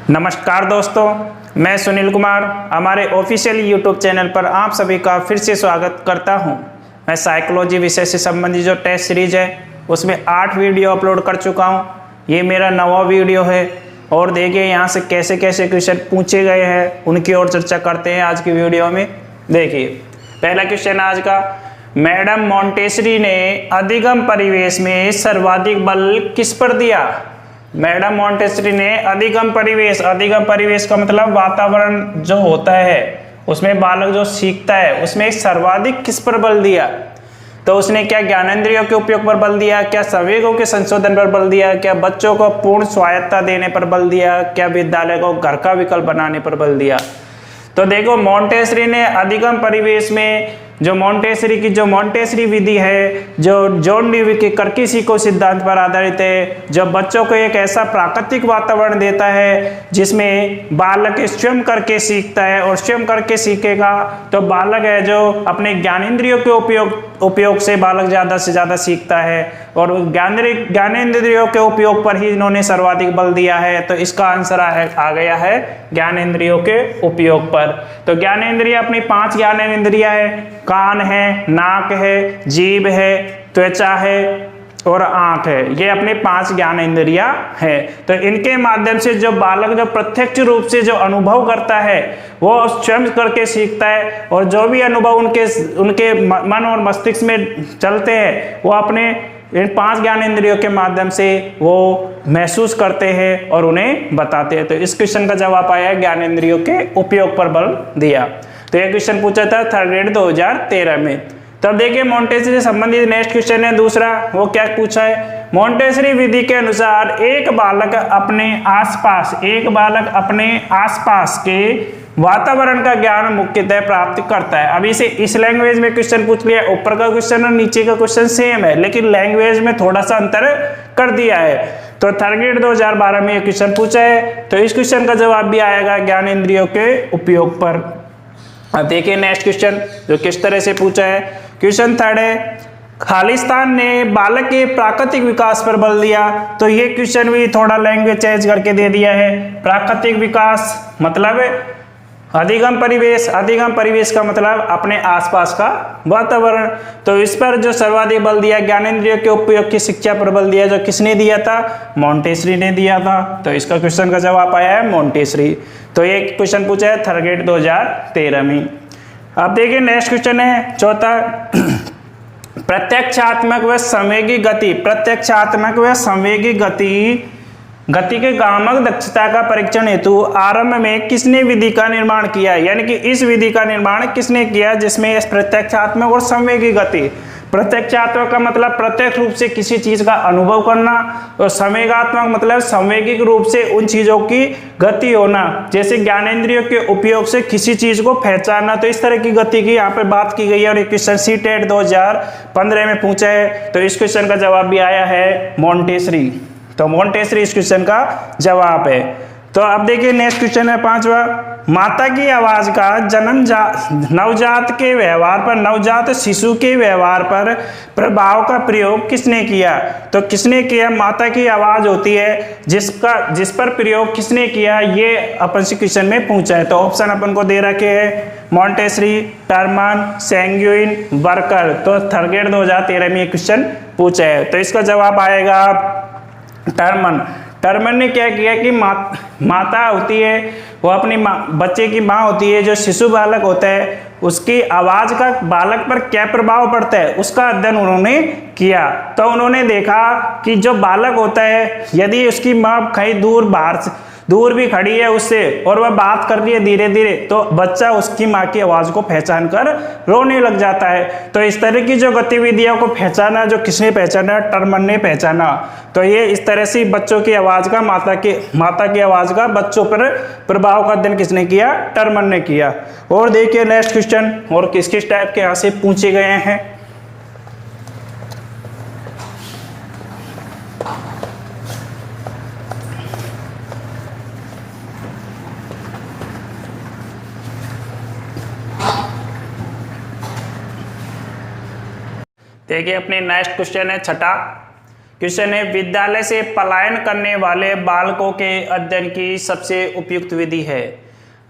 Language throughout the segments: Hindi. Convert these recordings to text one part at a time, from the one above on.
नमस्कार दोस्तों, मैं सुनील कुमार हमारे ऑफिशियल यूट्यूब चैनल पर आप सभी का फिर से स्वागत करता हूं। मैं साइकोलॉजी विषय से संबंधित जो टेस्ट सीरीज है उसमें 8 वीडियो अपलोड कर चुका हूं। ये मेरा 9वां वीडियो है और देखिए यहाँ से कैसे कैसे क्वेश्चन पूछे गए हैं उनकी और चर्चा करते हैं आज की वीडियो में। देखिए पहला क्वेश्चन आज का, मैडम मॉन्टेसरी ने अधिगम परिवेश में सर्वाधिक बल किस पर दिया? मैडम मॉन्टेसरी ने अधिगम परिवेश का मतलब वातावरण जो होता है उसमें बालक जो सीखता है उसमें सर्वाधिक किस पर बल दिया? तो उसने क्या ज्ञानेंद्रियों के उपयोग पर बल दिया, क्या संवेगों के संशोधन पर बल दिया, क्या बच्चों को पूर्ण स्वायत्तता देने पर बल दिया, क्या विद्यालय को घर का विकल्प बनाने पर बल दिया? तो देखो मॉन्टेसरी ने अधिगम परिवेश में जो मॉन्टेसरी विधि है जो जॉन ड्यूई के करके सीखो सिद्धांत पर आधारित है, जो बच्चों को एक ऐसा प्राकृतिक वातावरण देता है जिसमें बालक स्वयं करके सीखता है और स्वयं करके सीखेगा तो बालक है जो अपने ज्ञानेंद्रियों के उपयोग से बालक ज़्यादा से ज़्यादा सीखता है और ज्ञानेंद्रियों के उपयोग पर ही इन्होंने सर्वाधिक बल दिया है। तो इसका आंसर आ गया है ज्ञानेंद्रियों के उपयोग पर। तो ज्ञानेंद्रिय अपनी 5 ज्ञानेंद्रियां है, कान है, नाक है, जीभ है, त्वचा है और आंख है। ये अपने 5 ज्ञानेंद्रियां है। तो इनके माध्यम से जो बालक जो प्रत्यक्ष रूप से जो अनुभव करता है वो स्वयं करके सीखता है और जो भी अनुभव उनके मन और मस्तिष्क में चलते हैं वो अपने इन 5 ज्ञानेंद्रियों के माध्यम से वो महसूस करते हैं और उन्हें बताते हैं। तो इस क्वेश्चन का जवाब आया ज्ञानेंद्रियों के उपयोग पर बल दिया। तो यह क्वेश्चन पूछा था 3rd ग्रेड 2013 में। तब देखिए मॉन्टेसरी से संबंधित नेक्स्ट क्वेश्चन है दूसरा, वो क्या पूछा है, मॉन्टेसरी विधि के अनुसार एक बालक अपने आसपास के वातावरण का ज्ञान मुख्यतः प्राप्त करता है। अभी से इस लैंग्वेज में क्वेश्चन पूछ लिया, ऊपर का क्वेश्चन और नीचे का क्वेश्चन सेम है लेकिन लैंग्वेज में थोड़ा सा अंतर कर दिया है। तो 3rd ग्रेड 2012 में ये क्वेश्चन पूछा है तो इस क्वेश्चन का जवाब भी आएगा ज्ञानेंद्रियों के उपयोग पर। अब देखिए नेक्स्ट क्वेश्चन जो किस तरह से पूछा है। क्वेश्चन 3rd है, खालिस्तान ने बालक के प्राकृतिक विकास पर बल दिया। तो ये क्वेश्चन भी थोड़ा लैंग्वेज चेंज करके दे दिया है। प्राकृतिक विकास मतलब अधिगम परिवेश का मतलब अपने आसपास का वातावरण। तो इस पर जो सर्वाधिक बल दिया ज्ञानेंद्रियों के उपयोग की शिक्षा पर बल दिया, जो किसने दिया था? मॉन्टेसरी ने दिया था। तो इसका क्वेश्चन का जवाब आया है मॉन्टेसरी। तो ये क्वेश्चन पूछा है 3rd ग्रेड 2013 में। अब देखिए नेक्स्ट क्वेश्चन है चौथा, प्रत्यक्षात्मक व संवेगी गति के गामक दक्षता का परीक्षण हेतु आरंभ में किसने विधि का निर्माण किया? यानी कि इस विधि का निर्माण किसने किया जिसमें प्रत्यक्षात्मक और संवेगी गति, प्रत्यक्षात्मक का मतलब प्रत्यक्ष रूप से किसी चीज का अनुभव करना और संवेगात्मक मतलब संवेगिक रूप से उन चीजों की गति होना, जैसे ज्ञानेंद्रियों के उपयोग से किसी चीज को पहचानना। तो इस तरह की गति की यहाँ पे बात की गई है और ये क्वेश्चन सीटेट 2015 में पूछा है। तो इस क्वेश्चन का जवाब भी आया है मॉन्टेसरी। तो मॉन्टेसरी इस क्वेश्चन का जवाब है। तो अब देखिए नेक्स्ट क्वेश्चन है 5वां, माता की आवाज का नवजात शिशु के व्यवहार पर प्रभाव का प्रयोग किसने किया? तो किसने किया? माता की आवाज होती है जिस पर प्रयोग किसने किया, ये अपन से क्वेश्चन में पूछा है। तो ऑप्शन अपन को दे रखे हैं मॉन्टेसरी, टर्मन, सैंग्यूइन, बर्कर। तो 3rd ग्रेड 2013 में ये क्वेश्चन पूछा है। तो इसका जवाब आएगा टर्मन ने क्या किया कि माता होती है वो अपनी बच्चे की माँ होती है, जो शिशु बालक होता है उसकी आवाज का बालक पर क्या प्रभाव पड़ता है उसका अध्ययन उन्होंने किया। तो उन्होंने देखा कि जो बालक होता है यदि उसकी माँ कहीं दूर भी खड़ी है उससे और वह बात कर रही है धीरे धीरे तो बच्चा उसकी माँ की आवाज को पहचान कर रोने लग जाता है। तो इस तरह की जो गतिविधियों को पहचाना जो किसने पहचाना? टर्मन ने पहचाना। तो ये इस तरह से बच्चों की आवाज का माता की आवाज का बच्चों पर प्रभाव का अध्ययन किसने किया? टर्मन ने किया। और देखिए नेक्स्ट क्वेश्चन और किस किस टाइप के यहाँ से पूछे गए हैं। देखिए अपने नेक्स्ट क्वेश्चन है 6ठा, क्वेश्चन है, विद्यालय से पलायन करने वाले बालकों के अध्ययन की सबसे उपयुक्त विधि है।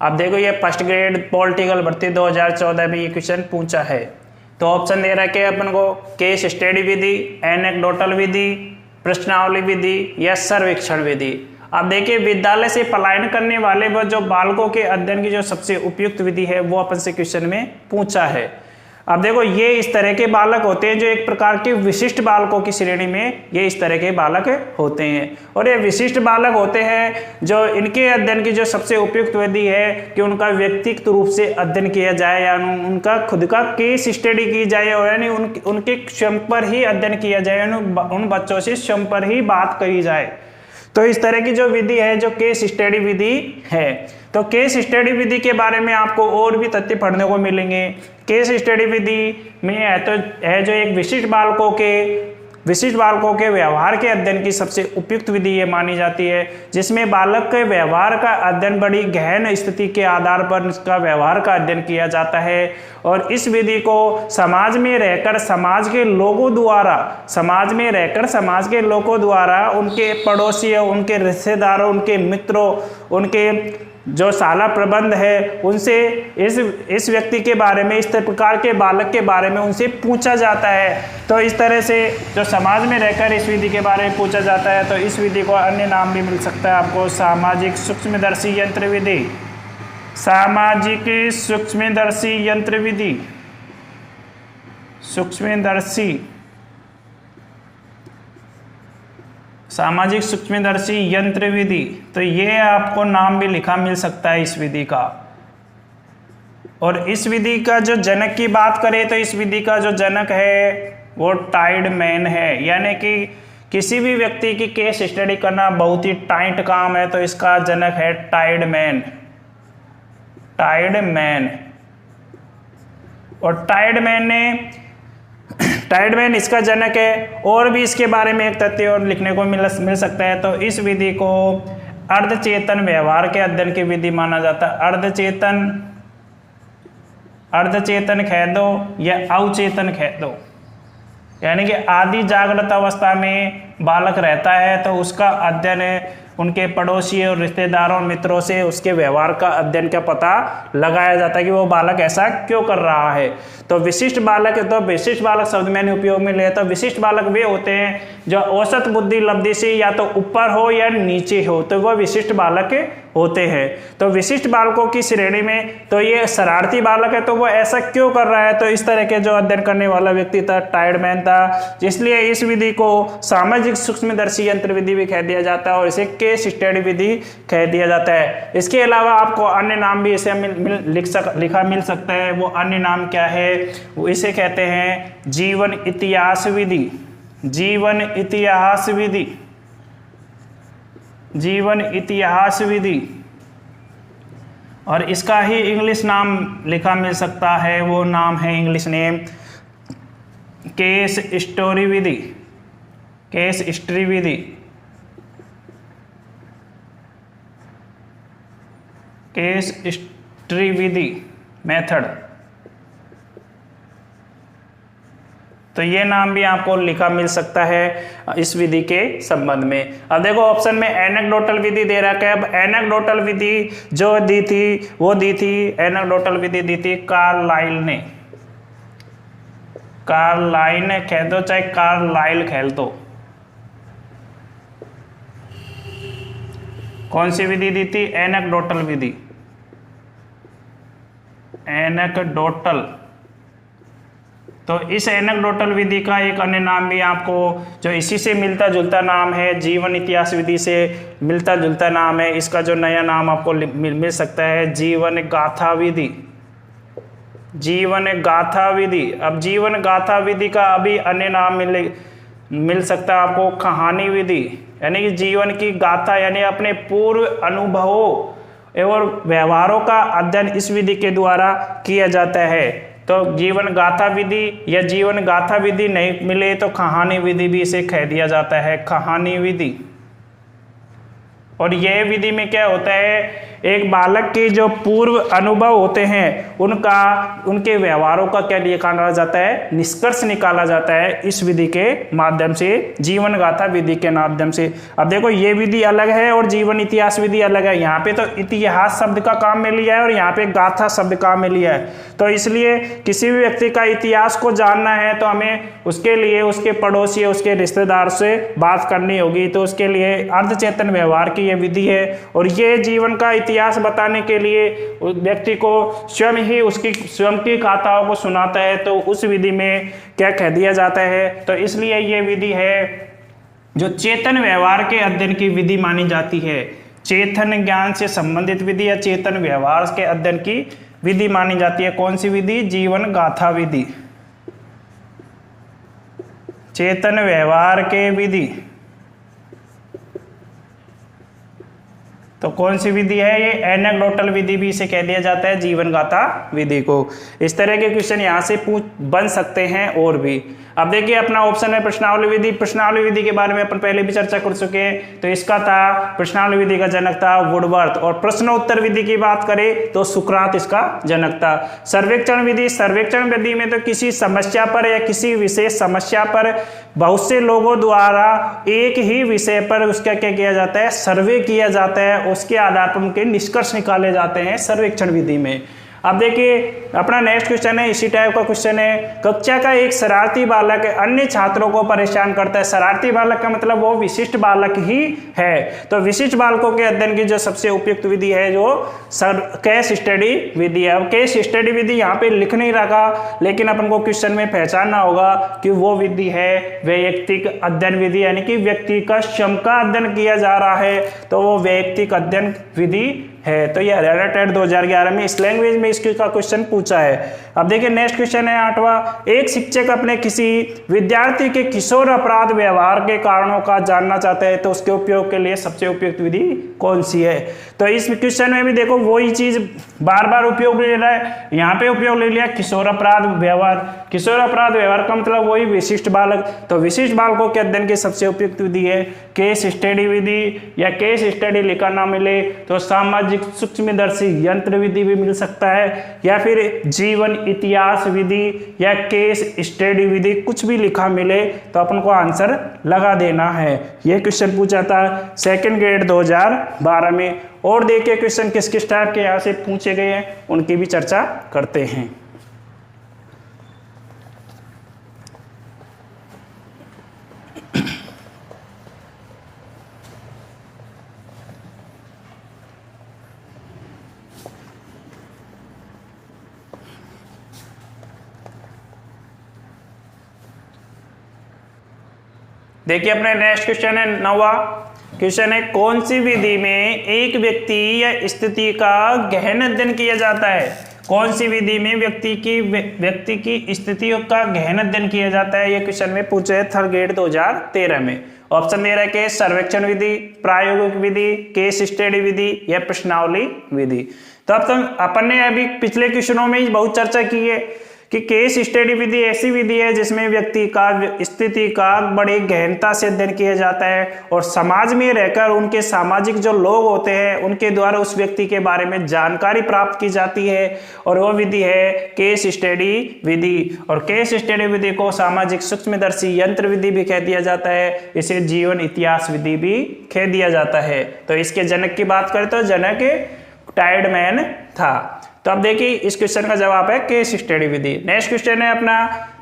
अब देखो ये फर्स्ट ग्रेड पॉलिटिकल भर्ती 2014 में ये क्वेश्चन पूछा है। तो ऑप्शन दे रखे अपन को, केस स्टडी विधि, एनेक्डोटल विधि, प्रश्नावली विधि या सर्वेक्षण विधि। अब देखिए विद्यालय से पलायन करने वाले वो जो बालकों के अध्ययन की जो सबसे उपयुक्त विधि है वो अपन से क्वेश्चन में पूछा है। अब देखो ये इस तरह के बालक होते हैं जो एक प्रकार के विशिष्ट बालकों की श्रेणी में ये इस तरह के बालक होते हैं। और ये विशिष्ट बालक होते हैं जो इनके अध्ययन की जो सबसे उपयुक्त विधि है कि उनका व्यक्तिगत रूप से अध्ययन किया जाए या उनका खुद का केस स्टडी की जाए, और यानी उनके स्वयं पर ही अध्ययन किया जाए, उन बच्चों से स्वयं पर ही बात करी जाए। तो इस तरह की जो विधि है जो केस स्टडी विधि है। तो केस स्टडी विधि के बारे में आपको और भी तथ्य पढ़ने को मिलेंगे। केस स्टडी विधि में है जो एक विशिष्ट बालकों के व्यवहार के अध्ययन की सबसे उपयुक्त विधि ये मानी जाती है, जिसमें बालक के व्यवहार का अध्ययन बड़ी गहन स्थिति के आधार पर उसका व्यवहार का अध्ययन किया जाता है। और इस विधि को समाज में रहकर समाज के लोगों द्वारा उनके पड़ोसियों, उनके रिश्तेदारों, उनके मित्रों, उनके जो शाला प्रबंध है उनसे इस व्यक्ति के बारे में, इस प्रकार के बालक के बारे में उनसे पूछा जाता है। तो इस तरह से जो समाज में रहकर इस विधि के बारे में पूछा जाता है, तो इस विधि को अन्य नाम भी मिल सकता है आपको, सामाजिक सूक्ष्मदर्शी यंत्र विधि। सामाजिक सूक्ष्मदर्शी यंत्र विधि, सामाजिक सूक्ष्मदर्शी यंत्र विधि। तो ये आपको नाम भी लिखा मिल सकता है इस विधि का। और इस विधि का जो जनक की बात करें तो इस विधि का जो जनक है वो टाइडमैन है। यानी कि किसी भी व्यक्ति की केस स्टडी करना बहुत ही टाइट काम है, तो इसका जनक है टाइडमैन। और टाइडमैन इसका जनक है। और भी इसके बारे में एक तथ्य और लिखने को मिल सकता है। तो इस विधि को अर्धचेतन व्यवहार के अध्ययन की विधि माना जाता है। अर्धचेतन कह दो या अवचेतन कह दो, यानी कि आदि जागृत अवस्था में बालक रहता है तो उसका अध्ययन उनके पड़ोसी और रिश्तेदारों मित्रों से उसके व्यवहार का अध्ययन का पता लगाया जाता है कि वो बालक ऐसा क्यों कर रहा है। तो विशिष्ट बालक शब्द मैंने उपयोग में लिया। तो विशिष्ट बालक वे होते हैं जो औसत बुद्धि लब्धि से या तो ऊपर हो या नीचे हो, तो वह विशिष्ट बालक होते हैं। तो विशिष्ट बालकों की श्रेणी में तो ये शरारती बालक है, तो वो ऐसा क्यों कर रहा है, तो इस तरह के जो अध्ययन करने वाला व्यक्ति था टाइडमैन था। इसलिए इस विधि को सामाजिक सूक्ष्मदर्शी यंत्र विधि भी कह दिया जाता है और इसे केस स्टडी विधि कह दिया जाता है। इसके अलावा आपको अन्य नाम भी इसे लिखा मिल सकता है। वो अन्य नाम क्या है, वो इसे कहते हैं जीवन इतिहास विधि। और इसका ही इंग्लिश नाम लिखा मिल सकता है, वो नाम है इंग्लिश नेम केस स्टडी विधि मेथड। तो ये नाम भी आपको लिखा मिल सकता है इस विधि के संबंध में। अब देखो ऑप्शन में एनेक्डोटल विधि दे रखा है। अब एनेक्डोटल विधि जो एनेक्डोटल विधि दी थी कार्लाइल ने। कार्लाइन कह दो चाहे कार्लाइल कह दो। कौन सी विधि दी थी? एनेक्डोटल विधि। तो इस एनेक्डोटल विधि का एक अन्य नाम भी आपको जो इसी से मिलता जुलता नाम है, जीवन इतिहास विधि से मिलता जुलता नाम है, इसका जो नया नाम आपको मिल सकता है जीवन गाथा विधि। अब जीवन गाथा विधि का अभी अन्य नाम मिल सकता है आपको कहानी विधि। यानी कि जीवन की गाथा यानी अपने पूर्व अनुभवों एवं व्यवहारों का अध्ययन इस विधि के द्वारा किया जाता है। तो जीवन गाथा विधि या जीवन गाथा विधि नहीं मिले तो कहानी विधि भी इसे कह दिया जाता है, कहानी विधि। और यह विधि में क्या होता है एक बालक के जो पूर्व अनुभव होते हैं उनके व्यवहारों का क्या निकाला जाता है, निष्कर्ष निकाला जाता है इस विधि के माध्यम से, जीवन गाथा विधि के माध्यम से। अब देखो ये विधि अलग है और जीवन इतिहास विधि अलग है। यहाँ पे तो इतिहास शब्द का काम में लिया है और यहाँ पे गाथा शब्द काम में लिया है। तो इसलिए किसी भी व्यक्ति का इतिहास को जानना है तो हमें उसके लिए उसके पड़ोसी, उसके रिश्तेदार से बात करनी होगी। तो उसके लिए अर्धचेतन व्यवहार की यह विधि है और ये जीवन का इतिहास बताने के लिए व्यक्ति को स्वयं ही उसकी स्वयं की गाथाओं को सुनाता है। तो उस विधि में क्या कह दिया जाता है, तो इसलिए ये विधि है जो चेतन व्यवहार के अध्ययन की विधि मानी जाती है। चेतन ज्ञान से संबंधित विधि या चेतन व्यवहार के अध्ययन की विधि मानी जाती है। कौन सी विधि? जीवन गाथा विधि, चेतन व्यवहार के विधि। तो कौन सी विधि है ये? एनेक्डोटल विधि भी इसे कह दिया जाता है, जीवन गाथा विधि को। इस तरह के क्वेश्चन यहाँ से बन सकते हैं और भी। अब देखिए अपना ऑप्शन है प्रश्नावली विधि। प्रश्नावली विधि के बारे में अपन पहले भी चर्चा कर चुके हैं। तो इसका था, प्रश्नावली विधि का जनक था वुडवर्थ। और प्रश्नोत्तर विधि की बात करें तो सुकरात इसका जनक था। सर्वेक्षण विधि, सर्वेक्षण विधि में तो किसी समस्या पर या किसी विशेष समस्या पर बहुत से लोगों द्वारा एक ही विषय पर उसका क्या किया जाता है, सर्वे किया जाता है। उसके आधार पर उनके निष्कर्ष निकाले जाते हैं सर्वेक्षण विधि में। अब देखिए अपना नेक्स्ट क्वेश्चन है, इसी टाइप का क्वेश्चन है। कक्षा का एक शरारती बालक अन्य छात्रों को परेशान करता है। शरारती बालक का मतलब वो विशिष्ट बालक ही है। तो विशिष्ट बालकों के अध्ययन की जो सबसे उपयुक्त विधि है जो केस स्टडी विधि है। अब केस स्टडी विधि यहाँ पे लिख नहीं रखा, लेकिन अपन को क्वेश्चन में पहचानना होगा कि वो विधि है वैयक्तिक अध्ययन विधि, यानी कि व्यक्ति का स्वयं का अध्ययन किया जा रहा है तो वो वैयक्तिक अध्ययन विधि है। तो ये हरियाणा टेट 2011 में इस लैंग्वेज में इसका क्वेश्चन पूछा है। अब देखिए नेक्स्ट क्वेश्चन है 8वां। एक शिक्षक अपने किसी विद्यार्थी के किशोर अपराध व्यवहार के कारणों का जानना चाहते हैं तो उसके उपयोग के लिए सबसे उपयुक्त विधि कौन सी है? तो इस क्वेश्चन में भी देखो वही चीज बार बार उपयोग ले रहा है। यहाँ पे उपयोग ले लिया किशोर अपराध व्यवहार। किशोर अपराध व्यवहार का मतलब वही विशिष्ट बालक। तो विशिष्ट बालकों के अध्ययन की सबसे उपयुक्त विधि है केस स्टडी विधि, या केस स्टडी लिखा ना मिले तो सामाजिक सूक्ष्मदर्शी यंत्र विधि भी मिल सकता है, या फिर जीवन इतिहास विधि या केस स्टडी विधि, कुछ भी लिखा मिले तो अपन को आंसर लगा देना है। यह क्वेश्चन पूछा था सेकंड ग्रेड 2012 में। और देखिए क्वेश्चन किस किस टाइप के यहाँ से पूछे गए हैं उनकी भी चर्चा करते हैं। देखिए अपने नेक्स्ट क्वेश्चन है 9वां क्वेश्चन है, कौन सी विधि में एक व्यक्ति या स्थिति का गहन अध्ययन किया जाता है? कौन सी विधि में व्यक्ति की स्थितियों का गहन अध्ययन किया जाता है? ये क्वेश्चन में पूछे है थर्ड ग्रेड 2013 में। ऑप्शन दे रहा है कि सर्वेक्षण विधि, प्रायोगिक विधि, केस स्टडी विधि या प्रश्नावली विधि। तो अब तक अपन ने अभी पिछले क्वेश्चनों में ही बहुत चर्चा की है कि केस स्टडी विधि ऐसी विधि है जिसमें व्यक्ति का स्थिति का बड़े गहनता से अध्ययन किया जाता है और समाज में रहकर उनके सामाजिक जो लोग होते हैं उनके द्वारा उस व्यक्ति के बारे में जानकारी प्राप्त की जाती है, और वो विधि है केस स्टडी विधि। और केस स्टडी विधि को सामाजिक सूक्ष्मदर्शी यंत्र विधि भी कह दिया जाता है, इसे जीवन इतिहास विधि भी कह दिया जाता है। तो इसके जनक की बात करें तो जनक टाइडमैन था। तो अब देखिए इस क्वेश्चन का जवाब है केस स्टडी विधि। नेक्स्ट क्वेश्चन है अपना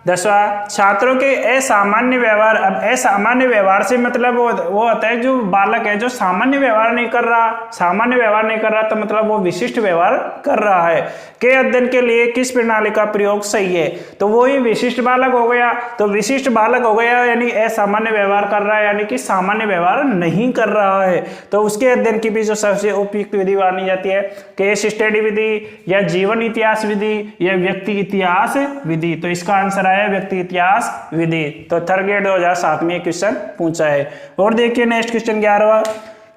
10वां, छात्रों के असामान्य व्यवहार। अब असामान्य व्यवहार से मतलब वो होता है जो बालक है जो सामान्य व्यवहार नहीं कर रहा, सामान्य व्यवहार नहीं कर रहा तो मतलब वो विशिष्ट व्यवहार कर रहा है के अध्ययन के लिए किस प्रणाली का प्रयोग सही है? तो वो ही विशिष्ट बालक हो गया। तो विशिष्ट बालक हो गया यानी असामान्य व्यवहार कर रहा है, यानी कि सामान्य व्यवहार नहीं कर रहा है। तो उसके अध्ययन की भी जो सबसे उपयुक्त विधि मानी जाती है केस स्टडी विधि या जीवन इतिहास विधि या व्यक्ति इतिहास विधि। तो इसका आंसर आया व्यक्ति इतिहास विधि। तो थर्ड ग्रेड 2007 में क्वेश्चन पूछा है। और देखिए नेक्स्ट क्वेश्चन 11वां,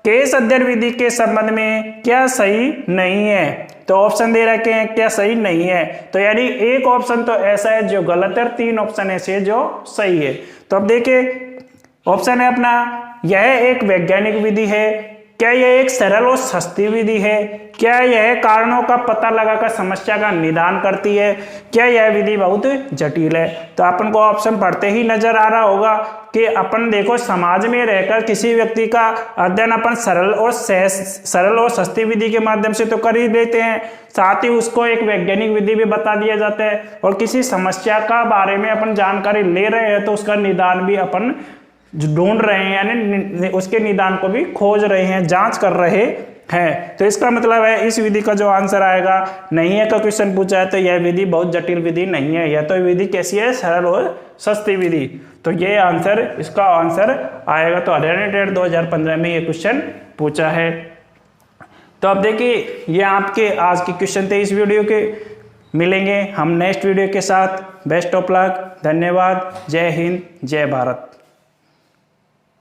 केस अध्ययन विधि के संबंध में क्या सही नहीं है? तो ऑप्शन दे रखे हैं क्या सही नहीं है, तो यानी एक ऑप्शन तो ऐसा है जो गलत है, 3 ऑप्शन ऐसे है जो सही है। तो अब देखिए ऑप्शन है अपना, यह एक वैज्ञानिक विधि है, क्या यह एक सरल और सस्ती विधि है? क्या यह कारणों का पता लगाकर समस्या का निदान करती है? क्या यह विधि बहुत जटिल है? तो अपन को ऑप्शन पढ़ते ही नजर आ रहा होगा कि अपन देखो समाज में रहकर किसी व्यक्ति का अध्ययन अपन सरल और सस्ती विधि के माध्यम से तो कर ही देते हैं, साथ ही उसको एक वैज्ञानिक विधि भी बता दिया जाता है, और किसी समस्या का बारे में अपन जानकारी ले रहे हैं तो उसका निदान भी अपन ढूंढ रहे हैं, यानी उसके निदान को भी खोज रहे हैं, जांच कर रहे हैं। तो इसका मतलब है इस विधि का जो आंसर आएगा, नहीं है का क्वेश्चन पूछा है तो यह विधि बहुत जटिल विधि नहीं है, यह तो विधि कैसी है, सरल और सस्ती विधि। तो ये आंसर, इसका आंसर आएगा। तो हरियाणा टेट 2015 में ये क्वेश्चन पूछा है। तो अब देखिए ये आपके आज के क्वेश्चन थे इस वीडियो के। मिलेंगे हम नेक्स्ट वीडियो के साथ। बेस्ट ऑफ लक, धन्यवाद, जय हिंद, जय भारत।